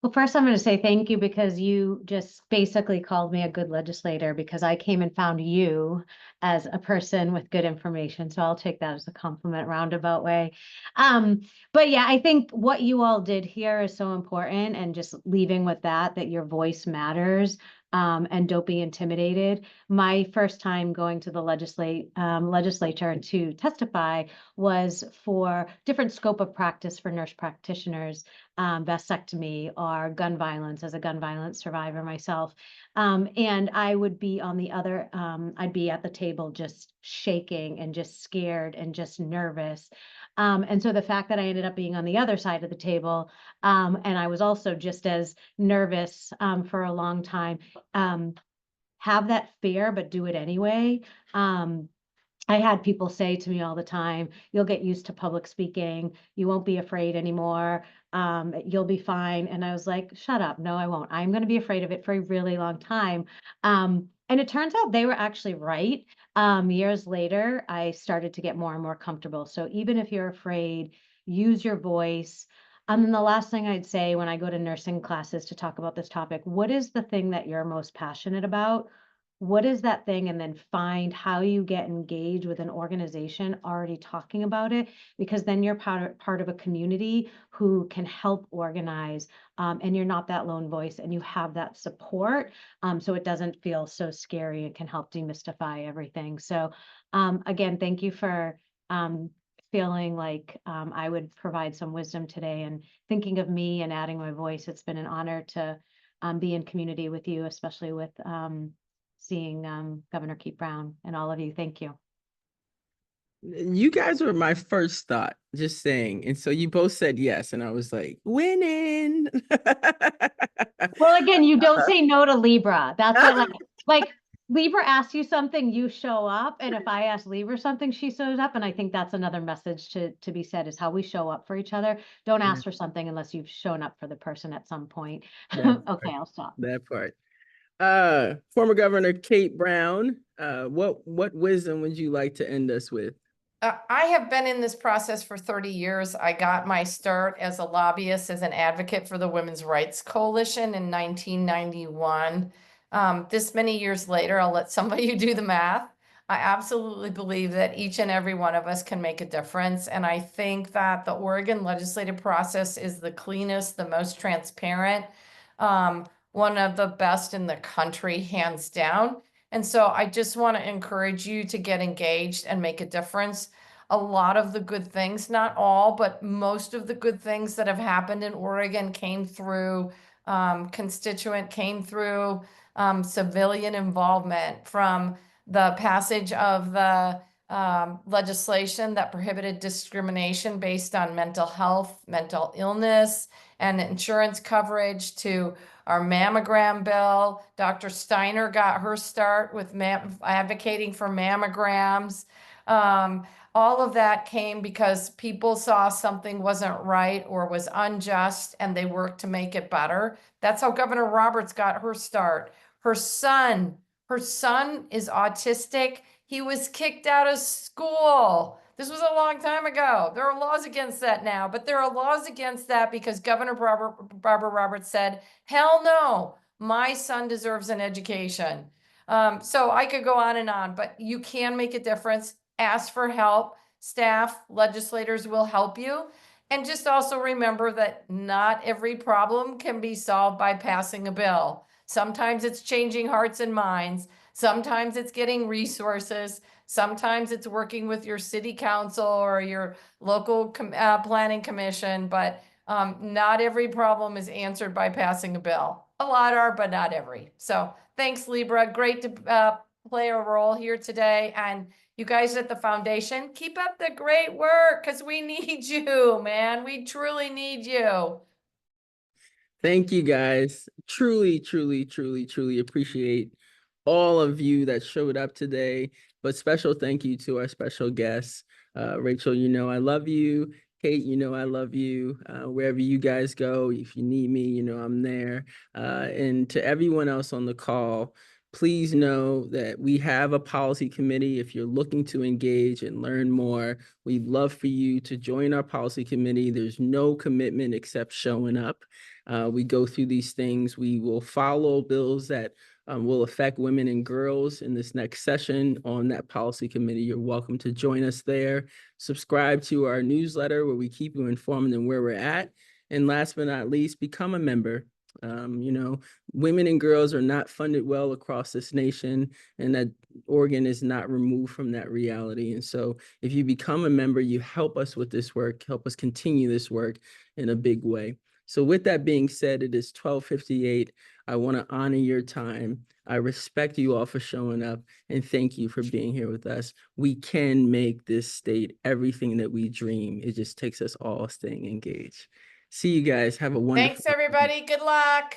Well, first I'm going to say thank you, because you just basically called me a good legislator, because I came and found you as a person with good information. So I'll take that as a compliment, roundabout way. But yeah, I think what you all did here is so important, and just leaving with that your voice matters. And don't be intimidated. My first time going to the legislature to testify was for different scope of practice for nurse practitioners, vasectomy or gun violence, as a gun violence survivor myself. And I would be on the other, I'd be at the table just shaking and just scared and just nervous. And so the fact that I ended up being on the other side of the table, and I was also just as nervous for a long time, have that fear, but do it anyway. I had people say to me all the time, you'll get used to public speaking. You won't be afraid anymore. You'll be fine. And I was like, shut up. No, I won't. I'm going to be afraid of it for a really long time. And it turns out they were actually right. Years later, I started to get more and more comfortable. So even if you're afraid, use your voice. And then the last thing I'd say when I go to nursing classes to talk about this topic, what is the thing that you're most passionate about? What is that thing? And then find how you get engaged with an organization already talking about it, because then you're part of a community who can help organize, and you're not that lone voice, and you have that support. So it doesn't feel so scary. It can help demystify everything. So again, thank you for feeling like I would provide some wisdom today, and thinking of me and adding my voice. It's been an honor to be in community with you, especially with seeing Governor Keith Brown and all of you. Thank you. You guys were my first thought, just saying. And so you both said yes. And I was like, winning. Well, again, you don't say no to Libra. That's what, like Libra asks you something, you show up. And if I ask Libra something, she shows up. And I think that's another message to be said, is how we show up for each other. Don't ask for something unless you've shown up for the person at some point. Okay, I'll stop. That part. Former Governor Kate Brown, what wisdom would you like to end us with? I have been in this process for 30 years. I got my start as a lobbyist, as an advocate for the Women's Rights Coalition in 1991. This many years later, I'll let somebody do the math. I absolutely believe that each and every one of us can make a difference. And I think that the Oregon legislative process is the cleanest, the most transparent, one of the best in the country, hands down. And so I just want to encourage you to get engaged and make a difference. A lot of the good things, not all, but most of the good things that have happened in Oregon came through civilian involvement, from the passage of the legislation that prohibited discrimination based on mental health, mental illness, and insurance coverage, to our mammogram bill. Dr. Steiner got her start with advocating for mammograms. All of that came because people saw something wasn't right or was unjust, and they worked to make it better. That's how Governor Roberts got her start. Her son is autistic. He was kicked out of school. This was a long time ago. There are laws against that now, but there are laws against that because Governor Barbara Roberts said, hell no, my son deserves an education. So I could go on, but you can make a difference. Ask for help. Staff, legislators will help you. And just also remember that not every problem can be solved by passing a bill. Sometimes it's changing hearts and minds. Sometimes it's getting resources. Sometimes it's working with your city council or your local planning commission, but not every problem is answered by passing a bill. A lot are, but not every. So thanks, Libra. Great to play a role here today. And you guys at the foundation, keep up the great work, because we need you, man. We truly need you. Thank you, guys. Truly, truly, truly, truly appreciate all of you that showed up today. But special thank you to our special guests. Rachel, you know I love you. Kate, you know I love you. Wherever you guys go, if you need me, you know I'm there. And to everyone else on the call, please know that we have a policy committee. If you're looking to engage and learn more, we'd love for you to join our policy committee. There's no commitment except showing up. We go through these things. We will follow bills that will affect women and girls in this next session on that policy committee. You're welcome to join us there. Subscribe to our newsletter where we keep you informed on where we're at. And last but not least, become a member. You know, women and girls are not funded well across this nation, and that Oregon is not removed from that reality. And so if you become a member, you help us with this work, help us continue this work in a big way. So with that being said, it is 12:58. I want to honor your time. I respect you all for showing up, and thank you for being here with us. We can make this state everything that we dream. It just takes us all staying engaged. See you guys. Have a wonderful. Thanks, everybody. Good luck.